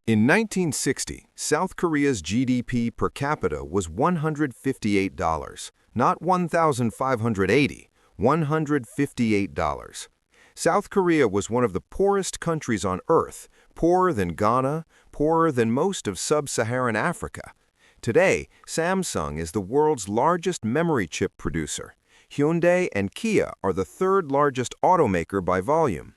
In 1960, South Korea's GDP per capita was $158, not $1,580, $158. South Korea was one of the poorest countries on Earth, poorer than Ghana, poorer than most of sub-Saharan Africa. Today, Samsung is the world's largest memory chip producer. Hyundai and Kia are the third largest automaker by volume.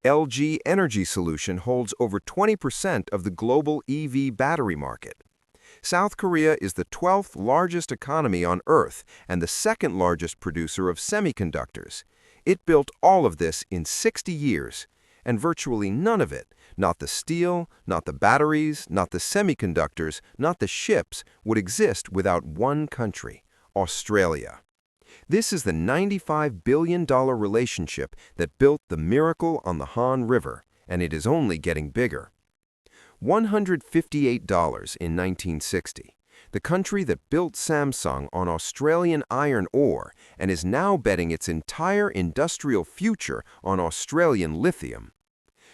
LG Energy Solution holds over 20% of the global EV battery market. South Korea is the 12th largest economy on Earth and the second largest producer of semiconductors. It built all of this in 60 years, and virtually none of it, not the steel, not the batteries, not the semiconductors, not the ships, would exist without one country, Australia. This is the $95 billion relationship that built the miracle on the Han River, and it is only getting bigger. $158 in 1960, the country that built Samsung on Australian iron ore and is now betting its entire industrial future on Australian lithium.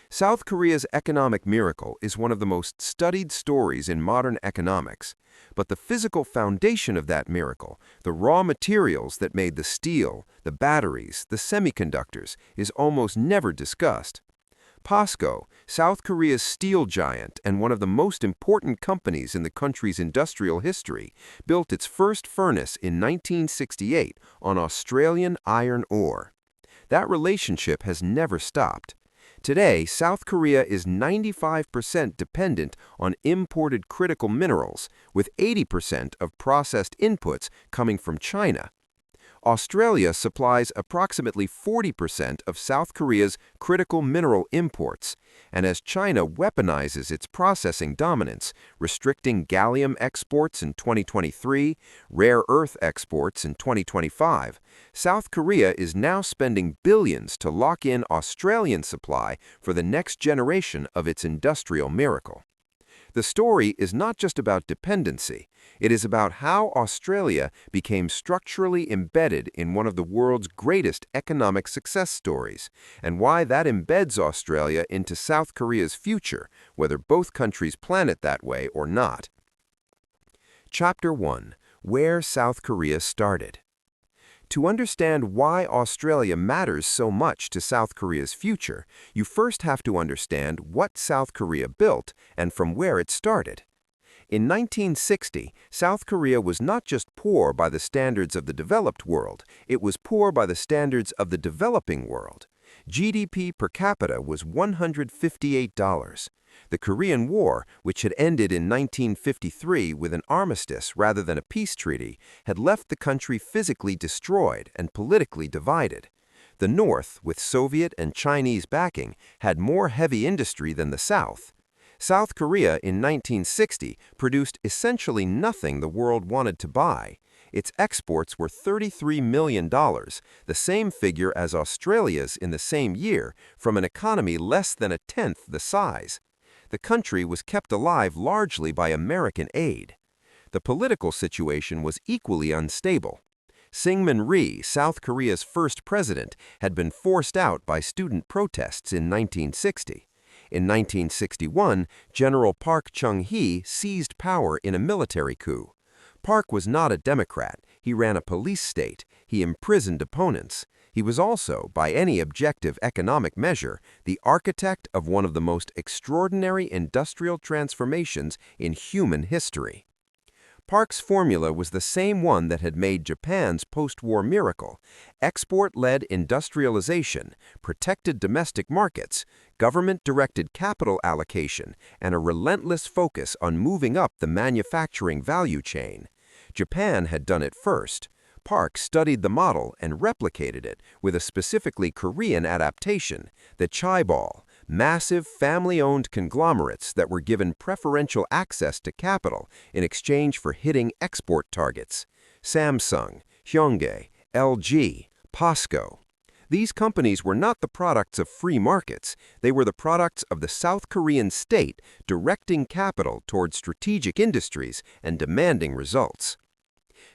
South Korea's economic miracle is one of the most studied stories in modern economics, but the physical foundation of that miracle, the raw materials that made the steel, the batteries, the semiconductors, is almost never discussed. POSCO, South Korea's steel giant and one of the most important companies in the country's industrial history, built its first furnace in 1968 on Australian iron ore. That relationship has never stopped. Today, South Korea is 95% dependent on imported critical minerals, with 80% of processed inputs coming from China. Australia supplies approximately 40% of South Korea's critical mineral imports, and as China weaponizes its processing dominance, restricting gallium exports in 2023, rare earth exports in 2025, South Korea is now spending billions to lock in Australian supply for the next generation of its industrial miracle. The story is not just about dependency, it is about how Australia became structurally embedded in one of the world's greatest economic success stories, and why that embeds Australia into South Korea's future, whether both countries plan it that way or not. Chapter 1. Where South Korea Started. To understand why Australia matters so much to South Korea's future, you first have to understand what South Korea built and from where it started. In 1960, South Korea was not just poor by the standards of the developed world, it was poor by the standards of the developing world. GDP per capita was $158. The Korean War, which had ended in 1953 with an armistice rather than a peace treaty, had left the country physically destroyed and politically divided. The North, with Soviet and Chinese backing, had more heavy industry than the South. South Korea in 1960 produced essentially nothing the world wanted to buy. Its exports were $33 million, the same figure as Australia's in the same year, from an economy less than a tenth the size. The country was kept alive largely by American aid. The political situation was equally unstable. Syngman Rhee, South Korea's first president, had been forced out by student protests in 1960. In 1961, General Park Chung-hee seized power in a military coup. Park was not a Democrat. He ran a police state. He imprisoned opponents. He was also, by any objective economic measure, the architect of one of the most extraordinary industrial transformations in human history. Park's formula was the same one that had made Japan's post-war miracle: export-led industrialization, protected domestic markets, government-directed capital allocation, and a relentless focus on moving up the manufacturing value chain. Japan had done it first. Park studied the model and replicated it with a specifically Korean adaptation, the chaebol, massive family-owned conglomerates that were given preferential access to capital in exchange for hitting export targets. Samsung, Hyundai, LG, POSCO. These companies were not the products of free markets. They were the products of the South Korean state directing capital toward strategic industries and demanding results.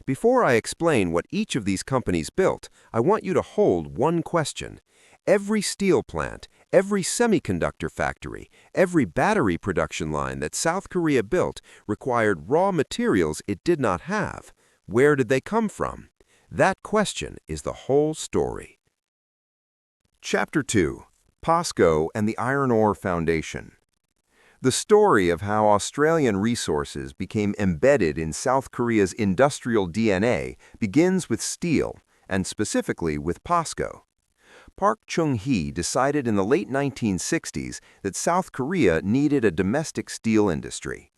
Before I explain what each of these companies built, I want you to hold one question. Every steel plant, every semiconductor factory, every battery production line that South Korea built required raw materials it did not have. Where did they come from? That question is the whole story. Chapter 2. POSCO and the Iron Ore Foundation. The story of how Australian resources became embedded in South Korea's industrial DNA begins with steel, and specifically with POSCO. Park Chung-hee decided in the late 1960s that South Korea needed a domestic steel industry.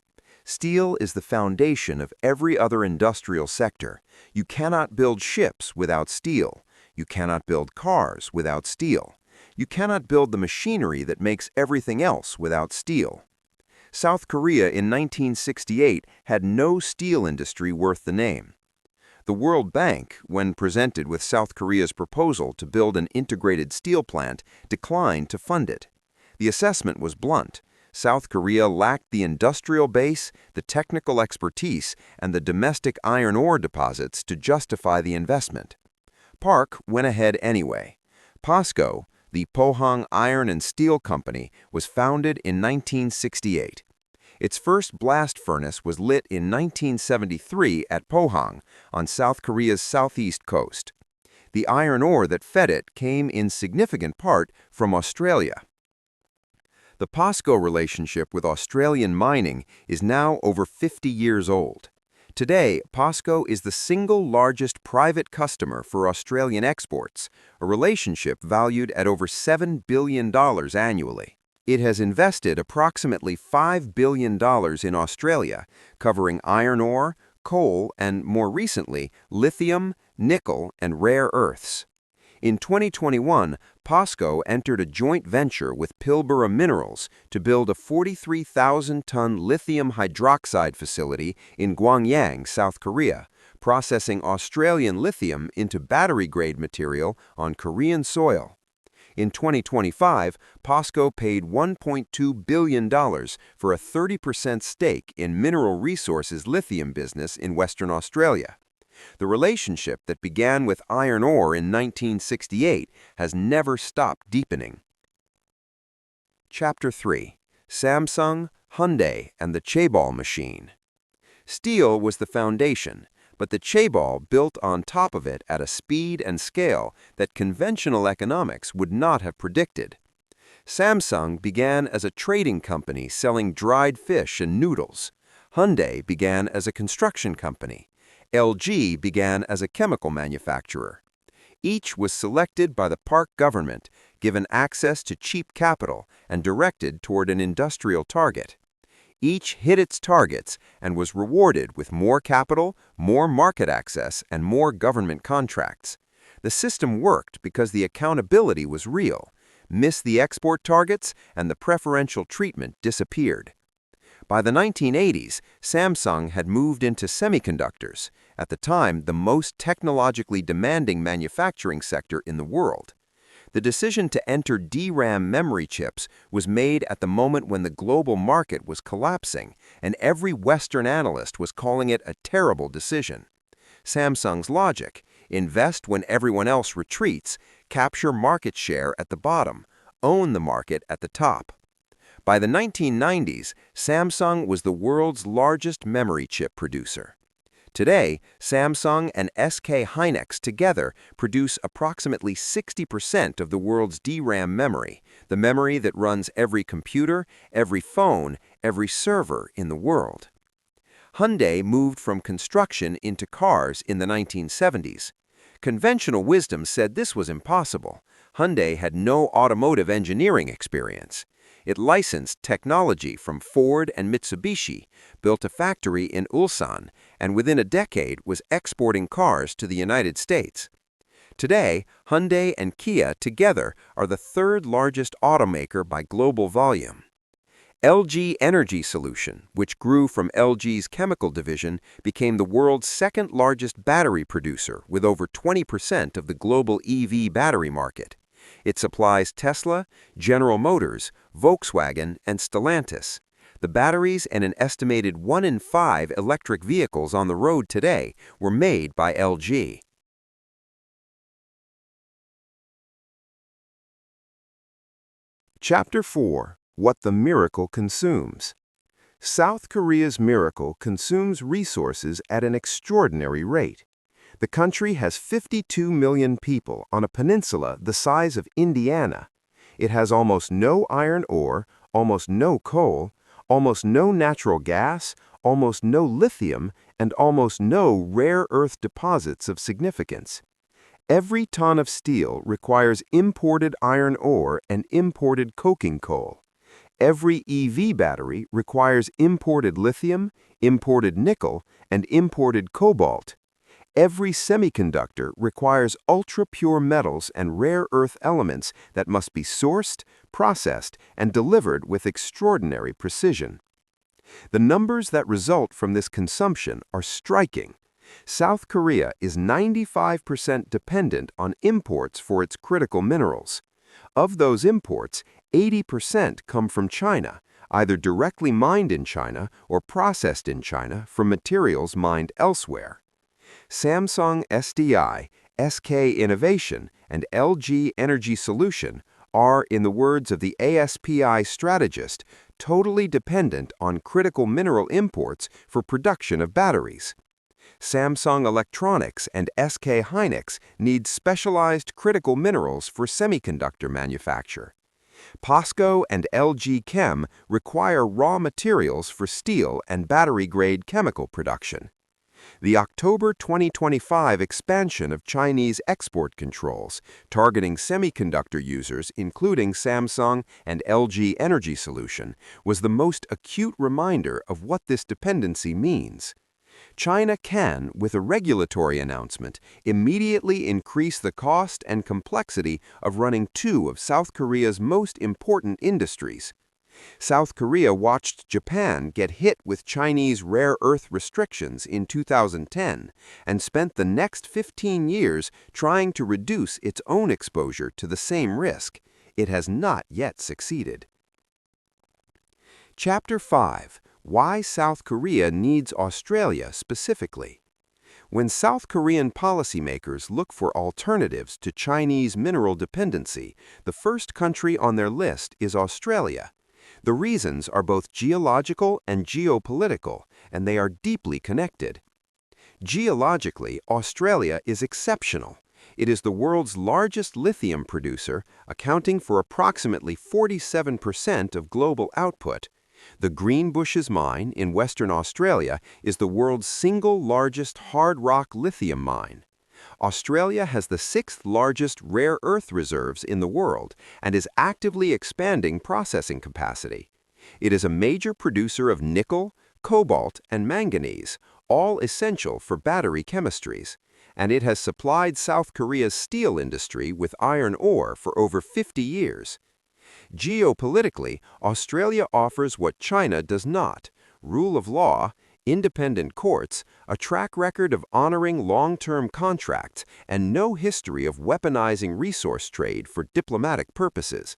Steel is the foundation of every other industrial sector. You cannot build ships without steel. You cannot build cars without steel. You cannot build the machinery that makes everything else without steel. South Korea in 1968 had no steel industry worth the name. The World Bank, when presented with South Korea's proposal to build an integrated steel plant, declined to fund it. The assessment was blunt. South Korea lacked the industrial base, the technical expertise, and the domestic iron ore deposits to justify the investment. Park went ahead anyway. POSCO, the Pohang Iron and Steel Company, was founded in 1968. Its first blast furnace was lit in 1973 at Pohang, on South Korea's southeast coast. The iron ore that fed it came in significant part from Australia. The POSCO relationship with Australian mining is now over 50 years old. Today, POSCO is the single largest private customer for Australian exports, a relationship valued at over $7 billion annually. It has invested approximately $5 billion in Australia, covering iron ore, coal, and more recently, lithium, nickel, and rare earths. In 2021, POSCO entered a joint venture with Pilbara Minerals to build a 43,000-ton lithium hydroxide facility in Gwangyang, South Korea, processing Australian lithium into battery-grade material on Korean soil. In 2025, POSCO paid $1.2 billion for a 30% stake in Mineral Resources' lithium business in Western Australia. The relationship that began with iron ore in 1968 has never stopped deepening. Chapter 3. Samsung, Hyundai, and the chaebol machine. Steel was the foundation, but the chaebol built on top of it at a speed and scale that conventional economics would not have predicted. Samsung began as a trading company selling dried fish and noodles. Hyundai began as a construction company. LG began as a chemical manufacturer. Each was selected by the Park government, given access to cheap capital, and directed toward an industrial target. Each hit its targets and was rewarded with more capital, more market access, and more government contracts. The system worked because the accountability was real. Miss the export targets, and the preferential treatment disappeared. By the 1980s, Samsung had moved into semiconductors, at the time the most technologically demanding manufacturing sector in the world. The decision to enter DRAM memory chips was made at the moment when the global market was collapsing, and every Western analyst was calling it a terrible decision. Samsung's logic: invest when everyone else retreats, capture market share at the bottom, own the market at the top. By the 1990s, Samsung was the world's largest memory chip producer. Today, Samsung and SK Hynix together produce approximately 60% of the world's DRAM memory, the memory that runs every computer, every phone, every server in the world. Hyundai moved from construction into cars in the 1970s. Conventional wisdom said this was impossible. Hyundai had no automotive engineering experience. It licensed technology from Ford and Mitsubishi, built a factory in Ulsan, and within a decade was exporting cars to the United States. Today, Hyundai and Kia together are the third largest automaker by global volume. LG Energy Solution, which grew from LG's chemical division, became the world's second largest battery producer with over 20% of the global EV battery market. It supplies Tesla, General Motors, Volkswagen, and Stellantis. The batteries and an estimated 1 in 5 electric vehicles on the road today were made by LG. Chapter 4. What the Miracle Consumes. South Korea's miracle consumes resources at an extraordinary rate. The country has 52 million people on a peninsula the size of Indiana. It has almost no iron ore, almost no coal, almost no natural gas, almost no lithium, and almost no rare earth deposits of significance. Every ton of steel requires imported iron ore and imported coking coal. Every EV battery requires imported lithium, imported nickel, and imported cobalt. Every semiconductor requires ultra-pure metals and rare earth elements that must be sourced, processed, and delivered with extraordinary precision. The numbers that result from this consumption are striking. South Korea is 95% dependent on imports for its critical minerals. Of those imports, 80% come from China, either directly mined in China or processed in China from materials mined elsewhere. Samsung SDI, SK Innovation, and LG Energy Solution are, in the words of the ASPI strategist, totally dependent on critical mineral imports for production of batteries. Samsung Electronics and SK Hynix need specialized critical minerals for semiconductor manufacture. POSCO and LG Chem require raw materials for steel and battery-grade chemical production. The October 2025 expansion of Chinese export controls, targeting semiconductor users including Samsung and LG Energy Solution, was the most acute reminder of what this dependency means. China can, with a regulatory announcement, immediately increase the cost and complexity of running two of South Korea's most important industries. South Korea watched Japan get hit with Chinese rare earth restrictions in 2010 and spent the next 15 years trying to reduce its own exposure to the same risk. It has not yet succeeded. Chapter 5. Why South Korea needs Australia specifically. When South Korean policymakers look for alternatives to Chinese mineral dependency, the first country on their list is Australia. The reasons are both geological and geopolitical, and they are deeply connected. Geologically, Australia is exceptional. It is the world's largest lithium producer, accounting for approximately 47% of global output. The Greenbushes mine in Western Australia is the world's single largest hard rock lithium mine. Australia has the sixth largest rare earth reserves in the world and is actively expanding processing capacity. It is a major producer of nickel, cobalt, and manganese, all essential for battery chemistries, and it has supplied South Korea's steel industry with iron ore for over 50 years. Geopolitically, Australia offers what China does not: rule of law, independent courts, a track record of honoring long-term contracts, and no history of weaponizing resource trade for diplomatic purposes.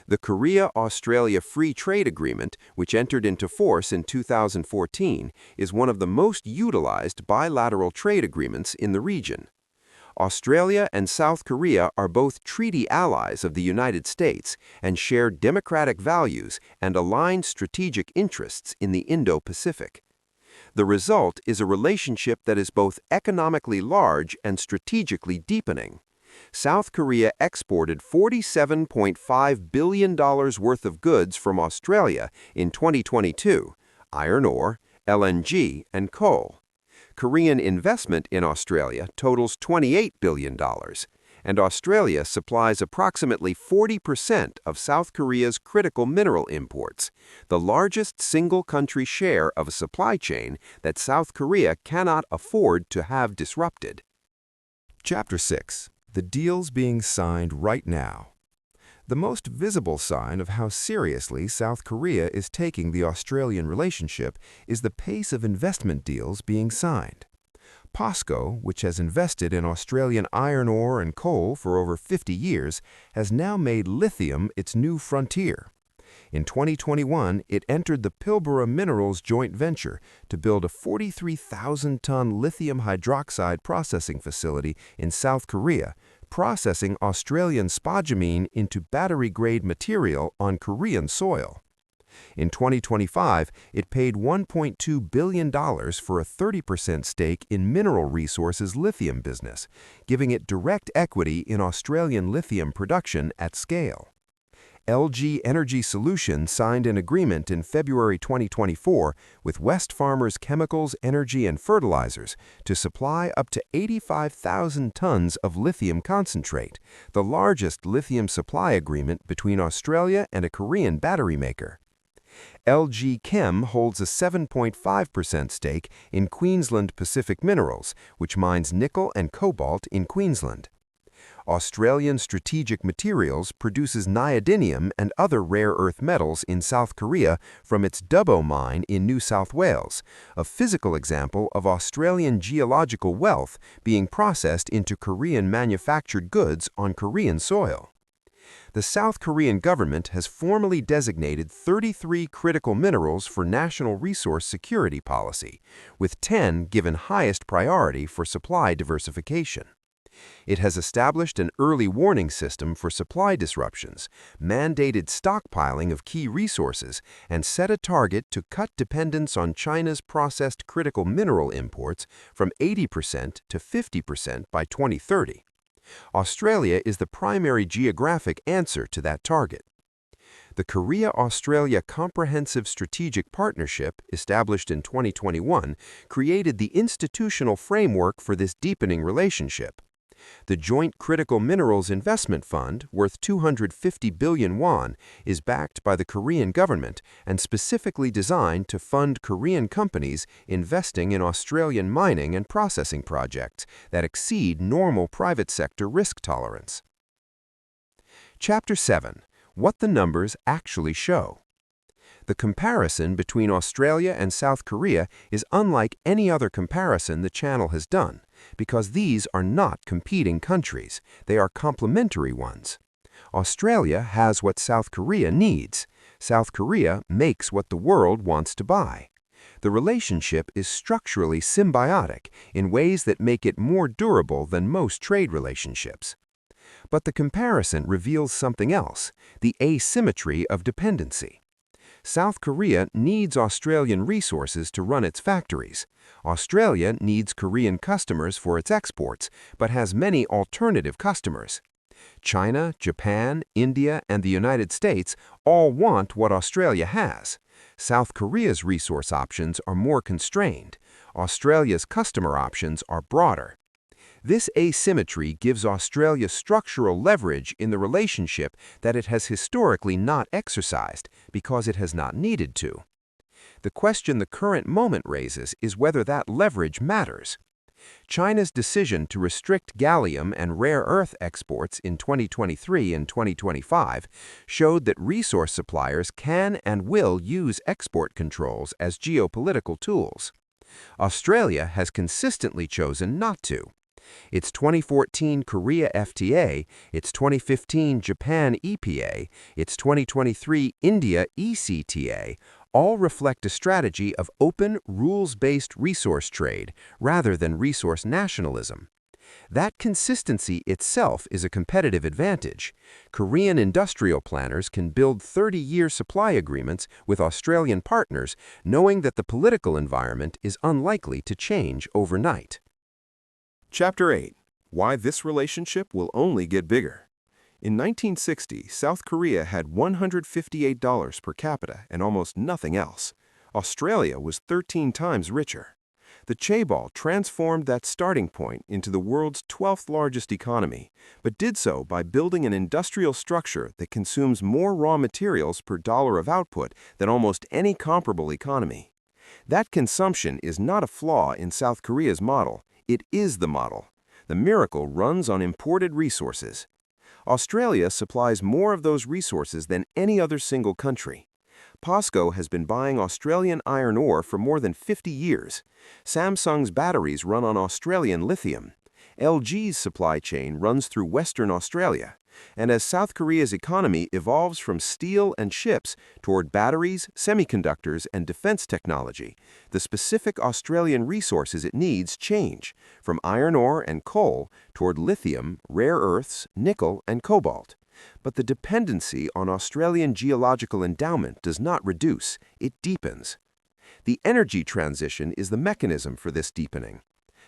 The Korea-Australia Free Trade Agreement, which entered into force in 2014, is one of the most utilized bilateral trade agreements in the region. Australia and South Korea are both treaty allies of the United States and share democratic values and aligned strategic interests in the Indo-Pacific. The result is a relationship that is both economically large and strategically deepening. South Korea exported $47.5 billion worth of goods from Australia in 2022, iron ore, LNG, and coal. Korean investment in Australia totals $28 billion, and Australia supplies approximately 40% of South Korea's critical mineral imports, the largest single-country share of a supply chain that South Korea cannot afford to have disrupted. Chapter 6. The deals being signed right now. The most visible sign of how seriously South Korea is taking the Australian relationship is the pace of investment deals being signed. POSCO, which has invested in Australian iron ore and coal for over 50 years, has now made lithium its new frontier. In 2021, it entered the Pilbara Minerals joint venture to build a 43,000-ton lithium hydroxide processing facility in South Korea, processing Australian spodumene into battery-grade material on Korean soil. In 2025, it paid $1.2 billion for a 30% stake in Mineral Resources' lithium business, giving it direct equity in Australian lithium production at scale. LG Energy Solution signed an agreement in February 2024 with Wesfarmers Chemicals, Energy and Fertilizers to supply up to 85,000 tons of lithium concentrate, the largest lithium supply agreement between Australia and a Korean battery maker. LG Chem holds a 7.5% stake in Queensland Pacific Minerals, which mines nickel and cobalt in Queensland. Australian Strategic Materials produces neodymium and other rare earth metals in South Korea from its Dubbo mine in New South Wales, a physical example of Australian geological wealth being processed into Korean manufactured goods on Korean soil. The South Korean government has formally designated 33 critical minerals for national resource security policy, with 10 given highest priority for supply diversification. It has established an early warning system for supply disruptions, mandated stockpiling of key resources, and set a target to cut dependence on China's processed critical mineral imports from 80% to 50% by 2030. Australia is the primary geographic answer to that target. The Korea-Australia Comprehensive Strategic Partnership, established in 2021, created the institutional framework for this deepening relationship. The Joint Critical Minerals Investment Fund, worth 250 billion won, is backed by the Korean government and specifically designed to fund Korean companies investing in Australian mining and processing projects that exceed normal private sector risk tolerance. Chapter 7. What the numbers actually show. The comparison between Australia and South Korea is unlike any other comparison the channel has done, because these are not competing countries, they are complementary ones. Australia has what South Korea needs. South Korea makes what the world wants to buy. The relationship is structurally symbiotic in ways that make it more durable than most trade relationships. But the comparison reveals something else, the asymmetry of dependency. South Korea needs Australian resources to run its factories. Australia needs Korean customers for its exports, but has many alternative customers. China, Japan, India, and the United States all want what Australia has. South Korea's resource options are more constrained. Australia's customer options are broader. This asymmetry gives Australia structural leverage in the relationship that it has historically not exercised because it has not needed to. The question the current moment raises is whether that leverage matters. China's decision to restrict gallium and rare earth exports in 2023 and 2025 showed that resource suppliers can and will use export controls as geopolitical tools. Australia has consistently chosen not to. Its 2014 Korea FTA, its 2015 Japan EPA, its 2023 India ECTA all reflect a strategy of open, rules-based resource trade rather than resource nationalism. That consistency itself is a competitive advantage. Korean industrial planners can build 30-year supply agreements with Australian partners, knowing that the political environment is unlikely to change overnight. Chapter 8. Why this relationship will only get bigger. In 1960, South Korea had $158 per capita and almost nothing else. Australia was 13 times richer. The chaebol transformed that starting point into the world's 12th largest economy, but did so by building an industrial structure that consumes more raw materials per dollar of output than almost any comparable economy. That consumption is not a flaw in South Korea's model. It is the model. The miracle runs on imported resources. Australia supplies more of those resources than any other single country. POSCO has been buying Australian iron ore for more than 50 years. Samsung's batteries run on Australian lithium. LG's supply chain runs through Western Australia. And as South Korea's economy evolves from steel and ships toward batteries, semiconductors, and defense technology, the specific Australian resources it needs change, from iron ore and coal toward lithium, rare earths, nickel, and cobalt. But the dependency on Australian geological endowment does not reduce, it deepens. The energy transition is the mechanism for this deepening.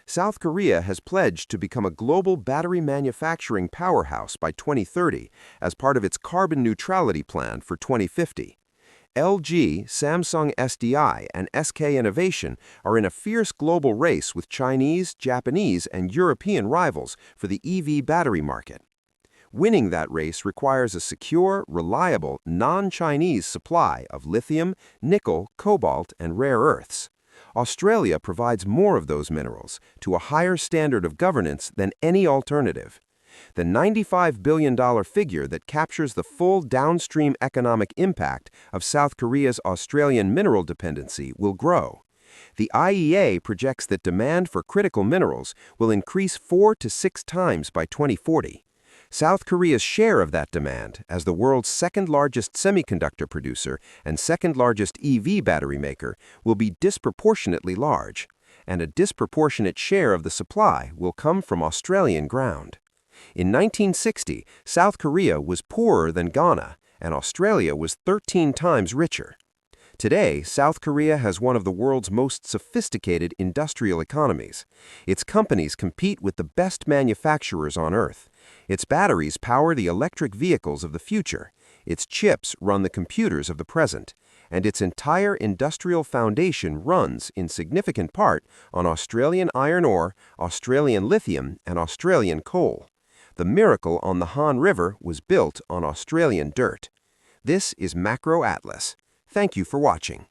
South Korea has pledged to become a global battery manufacturing powerhouse by 2030 as part of its carbon neutrality plan for 2050. LG, Samsung SDI, and SK Innovation are in a fierce global race with Chinese, Japanese, and European rivals for the EV battery market. Winning that race requires a secure, reliable, non-Chinese supply of lithium, nickel, cobalt, and rare earths. Australia provides more of those minerals to a higher standard of governance than any alternative. The $95 billion figure that captures the full downstream economic impact of South Korea's Australian mineral dependency will grow. The IEA projects that demand for critical minerals will increase 4 to 6 times by 2040. South Korea's share of that demand, as the world's second-largest semiconductor producer and second-largest EV battery maker, will be disproportionately large, and a disproportionate share of the supply will come from Australian ground. In 1960, South Korea was poorer than Ghana, and Australia was 13 times richer. Today, South Korea has one of the world's most sophisticated industrial economies. Its companies compete with the best manufacturers on Earth. Its batteries power the electric vehicles of the future. Its chips run the computers of the present. And its entire industrial foundation runs, in significant part, on Australian iron ore, Australian lithium, and Australian coal. The miracle on the Han River was built on Australian dirt. This is Macro Atlas. Thank you for watching.